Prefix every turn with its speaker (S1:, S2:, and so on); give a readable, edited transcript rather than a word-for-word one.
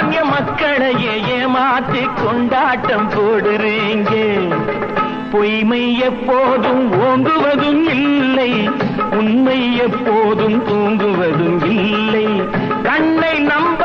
S1: சாமானிய மக்களையே ஏமாற்றி கொண்டாட்டம் போடுறீங்க. பொய்மை எப்போதும் ஓங்குவதும் இல்லை, உண்மை எப்போதும் தூங்குவதும் இல்லை. கண்ணை நம்ப